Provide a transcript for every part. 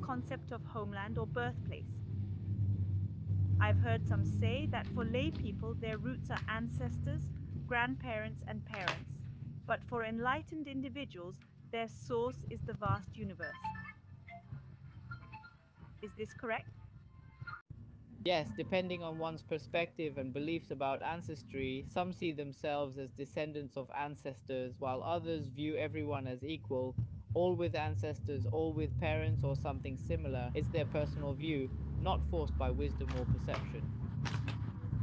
concept of homeland or birthplace. I've heard some say that for lay people, their roots are ancestors, grandparents, and parents. But for enlightened individuals, their source is the vast universe. Is this correct? Yes, depending on one's perspective and beliefs about ancestry, some see themselves as descendants of ancestors, while others view everyone as equal, all with ancestors, all with parents, or something similar. It's their personal view, not forced by wisdom or perception.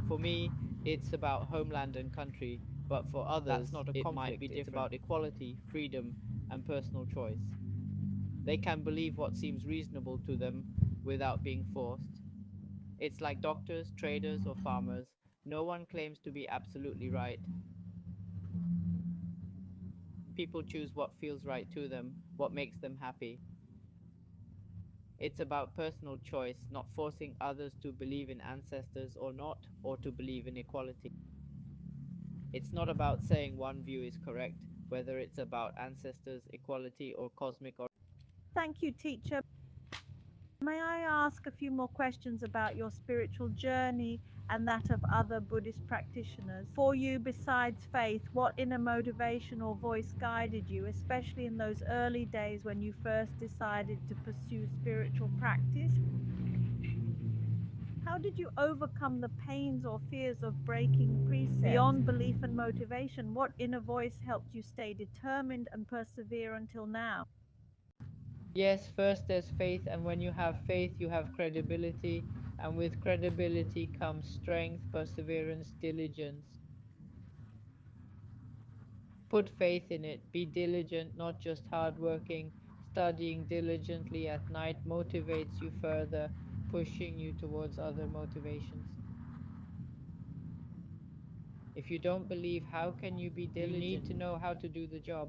For me, it's about homeland and country, but for others, That's not a it might conflict, be it's different. about equality, freedom, and personal choice. They can believe what seems reasonable to them without being forced. It's like doctors, traders, or farmers. No one claims to be absolutely right. People choose what feels right to them, what makes them happy. It's about personal choice, not forcing others to believe in ancestors or not, or to believe in equality. It's not about saying one view is correct, whether it's about ancestors, equality, or cosmic or. Thank you, teacher. May I ask a few more questions about your spiritual journey and that of other Buddhist practitioners? For you, besides faith, what inner motivation or voice guided you, especially in those early days when you first decided to pursue spiritual practice? How did you overcome the pains or fears of breaking precepts? Beyond belief and motivation, what inner voice helped you stay determined and persevere until now? Yes, first there's faith, and when you have faith, you have credibility, and with credibility comes strength, perseverance, diligence. Put faith in it, be diligent, not just hardworking. Studying diligently at night motivates you further, pushing you towards other motivations. If you don't believe, how can you be diligent? You need to know how to do the job.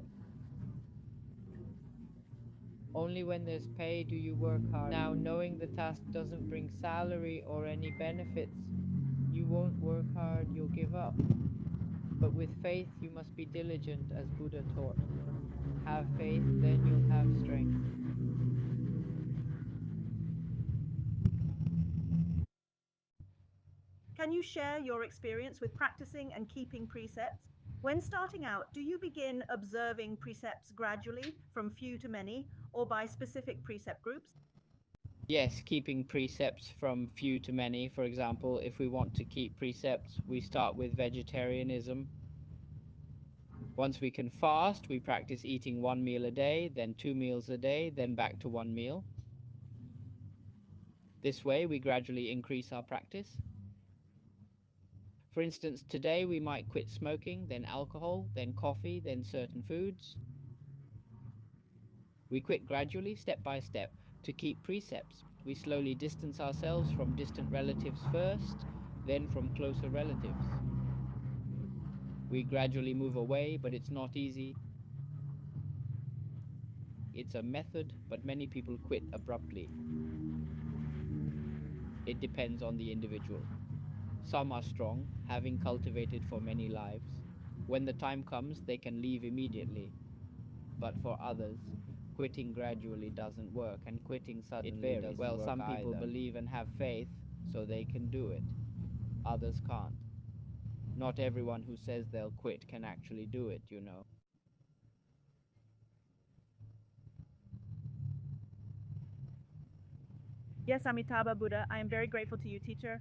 Only when there's pay do you work hard. Now, knowing the task doesn't bring salary or any benefits, you won't work hard, you'll give up. But with faith, you must be diligent, as Buddha taught. Have faith, then you'll have strength. Can you share your experience with practicing and keeping precepts? When starting out, do you begin observing precepts gradually, from few to many, or by specific precept groups? Yes, keeping precepts from few to many. For example, if we want to keep precepts, we start with vegetarianism. Once we can fast, we practice eating 1 meal a day, then 2 meals a day, then back to 1 meal. This way, we gradually increase our practice. For instance, today we might quit smoking, then alcohol, then coffee, then certain foods. We quit gradually, step by step. To keep precepts, we slowly distance ourselves from distant relatives first, then from closer relatives. We gradually move away, but it's not easy. It's a method, but many people quit abruptly. It depends on the individual. Some are strong, having cultivated for many lives. When the time comes, they can leave immediately. But for others, quitting gradually doesn't work, and quitting suddenly doesn't work. Well, some people believe and have faith, so they can do it. Others can't. Not everyone who says they'll quit can actually do it, you know. Yes, Amitabha Buddha, I am very grateful to you, teacher.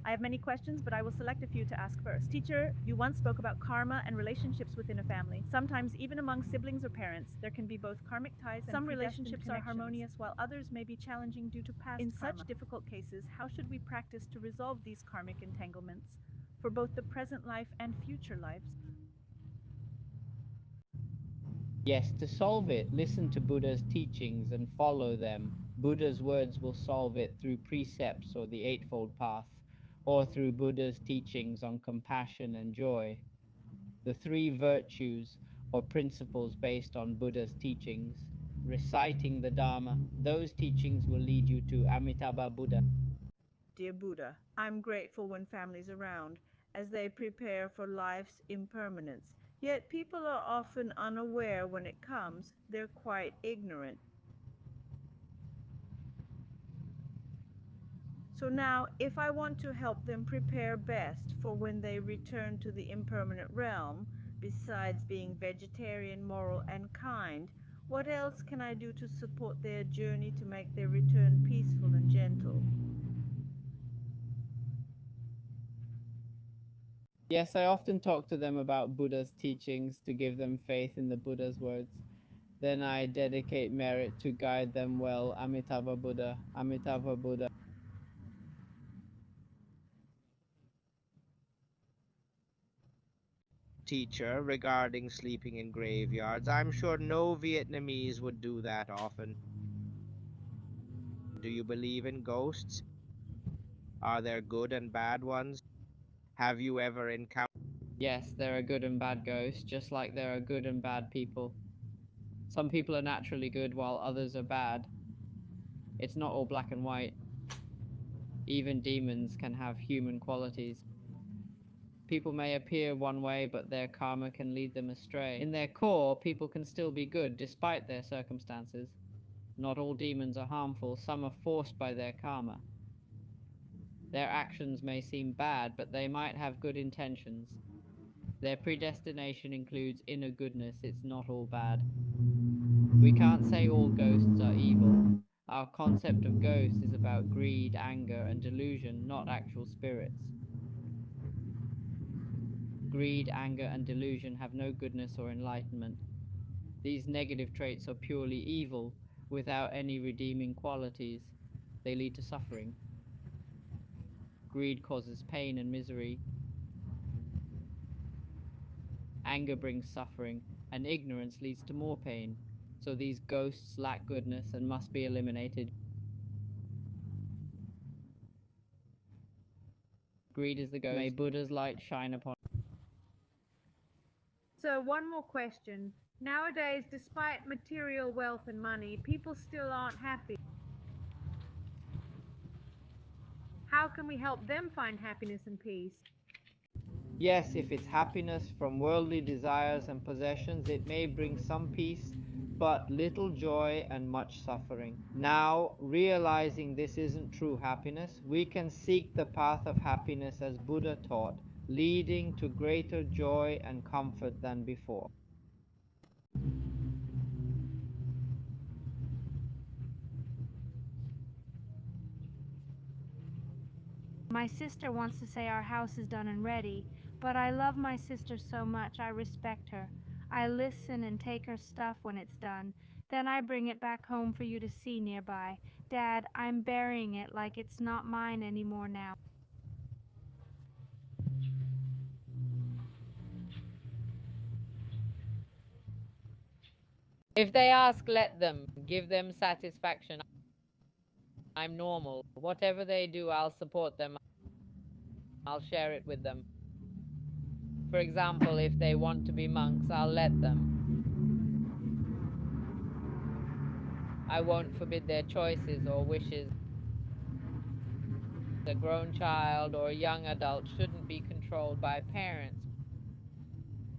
I have many questions, but I will select a few to ask first. Teacher, you once spoke about karma and relationships within a family. Sometimes, even among siblings or parents, there can be both karmic ties and some relationships are harmonious, while others may be challenging due to past karma. In such difficult cases, how should we practice to resolve these karmic entanglements for both the present life and future lives? Yes, to solve it, listen to Buddha's teachings and follow them. Buddha's words will solve it through precepts or the Eightfold Path, or through Buddha's teachings on compassion and joy. The three virtues or principles based on Buddha's teachings, reciting the Dharma, those teachings will lead you to Amitabha Buddha. Dear Buddha, I'm grateful when family's around as they prepare for life's impermanence. Yet people are often unaware when it comes. They're quite ignorant. So now, if I want to help them prepare best for when they return to the impermanent realm, besides being vegetarian, moral, and kind, what else can I do to support their journey to make their return peaceful and gentle? Yes, I often talk to them about Buddha's teachings to give them faith in the Buddha's words. Then I dedicate merit to guide them well. Amitabha Buddha, Amitabha Buddha. Teacher regarding sleeping in graveyards. I'm sure no Vietnamese would do that often. Do you believe in ghosts? Are there good and bad ones? Have you ever encountered? Yes, there are good and bad ghosts, just like there are good and bad people. Some people are naturally good while others are bad. It's not all black and white. Even demons can have human qualities. People may appear one way, but their karma can lead them astray. In their core, people can still be good despite their circumstances. Not all demons are harmful, some are forced by their karma. Their actions may seem bad, but they might have good intentions. Their predestination includes inner goodness, it's not all bad. We can't say all ghosts are evil. Our concept of ghosts is about greed, anger, and delusion, not actual spirits. Greed, anger, and delusion have no goodness or enlightenment. These negative traits are purely evil, without any redeeming qualities. They lead to suffering. Greed causes pain and misery. Anger brings suffering, and ignorance leads to more pain. So these ghosts lack goodness and must be eliminated. Greed is the ghost. May Buddha's light shine upon. So one more question. Nowadays, despite material wealth and money, people still aren't happy. How can we help them find happiness and peace? Yes, if it's happiness from worldly desires and possessions, it may bring some peace, but little joy and much suffering. Now, realizing this isn't true happiness, we can seek the path of happiness as Buddha taught, leading to greater joy and comfort than before. My sister wants to say our house is done and ready, but I love my sister so much I respect her. I listen and take her stuff when it's done. Then I bring it back home for you to see nearby. Dad, I'm burying it like it's not mine anymore now. If they ask, let them. Give them satisfaction. I'm normal. Whatever they do, I'll support them. I'll share it with them. For example, if they want to be monks, I'll let them. I won't forbid their choices or wishes. A grown child or a young adult shouldn't be controlled by parents.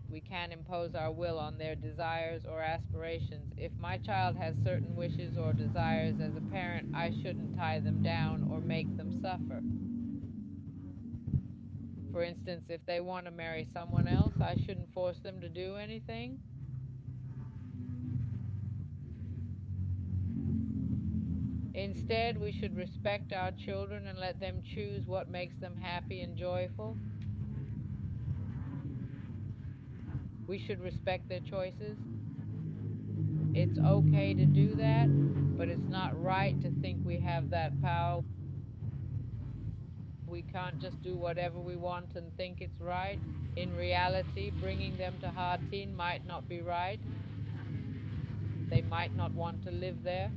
We can't impose our will on their desires or aspirations. If my child has certain wishes or desires as a parent, I shouldn't tie them down or make them suffer. For instance, if they want to marry someone else, I shouldn't force them to do anything. Instead, we should respect our children and let them choose what makes them happy and joyful. We should respect their choices. It's okay to do that, but it's not right to think we have that power. We can't just do whatever we want and think it's right. In reality, bringing them to Hatin might not be right. They might not want to live there.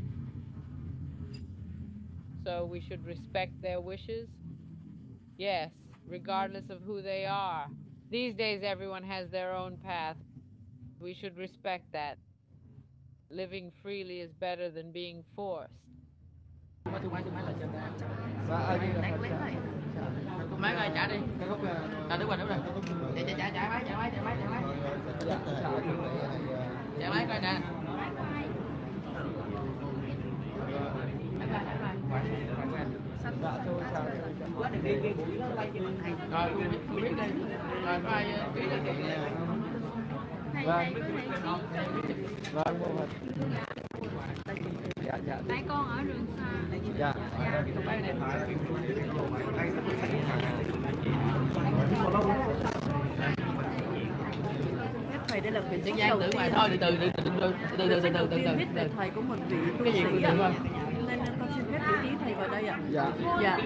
So we should respect their wishes. Yes, regardless of who they are. These days, everyone has their own path. We should respect that. Living freely is better than being forced. Má ơi trả đi. Đúng rồi. Trả máy. Trả máy coi nè. Rồi không biết đi. Rồi có ai ký cho chị nè. Tại con ở đường xa. Dạ. Thầy đây là quyển Tiếng sách Giang đầu tưởng tiên. ngoài thôi từ Viết về thầy của một vị tu Cái gì sĩ cũng ạ. được không? Nên con xin phép chữ ký thầy vào đây ạ. Dạ. Dạ.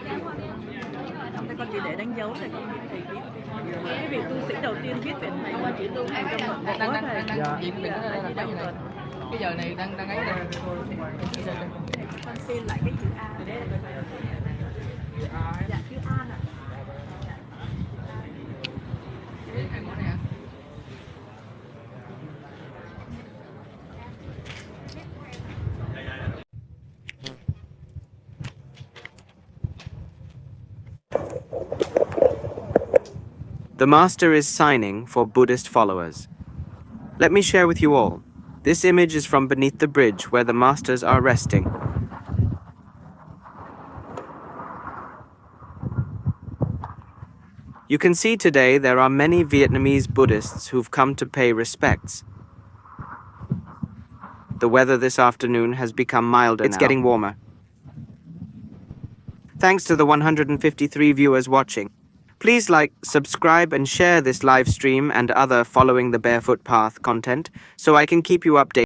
Đây con chỉ để đánh dấu này con viết thầy viết. Cái vị tu sĩ đầu tiên viết về thầy qua chữ tu hành trong mật Đang của thầy. chị đừng có Dạ, đây dạ, là cái giờ này đang ấy nè. con xin lại cái chữ A. Dạ chữ A ạ. The master is signing for Buddhist followers. Let me share with you all. This image is from beneath the bridge where the masters are resting. You can see today there are many Vietnamese Buddhists who've come to pay respects. The weather this afternoon has become milder now. It's getting warmer. Thanks to the 153 viewers watching. Please like, subscribe and share this live stream and other Following the Barefoot Path content so I can keep you updated.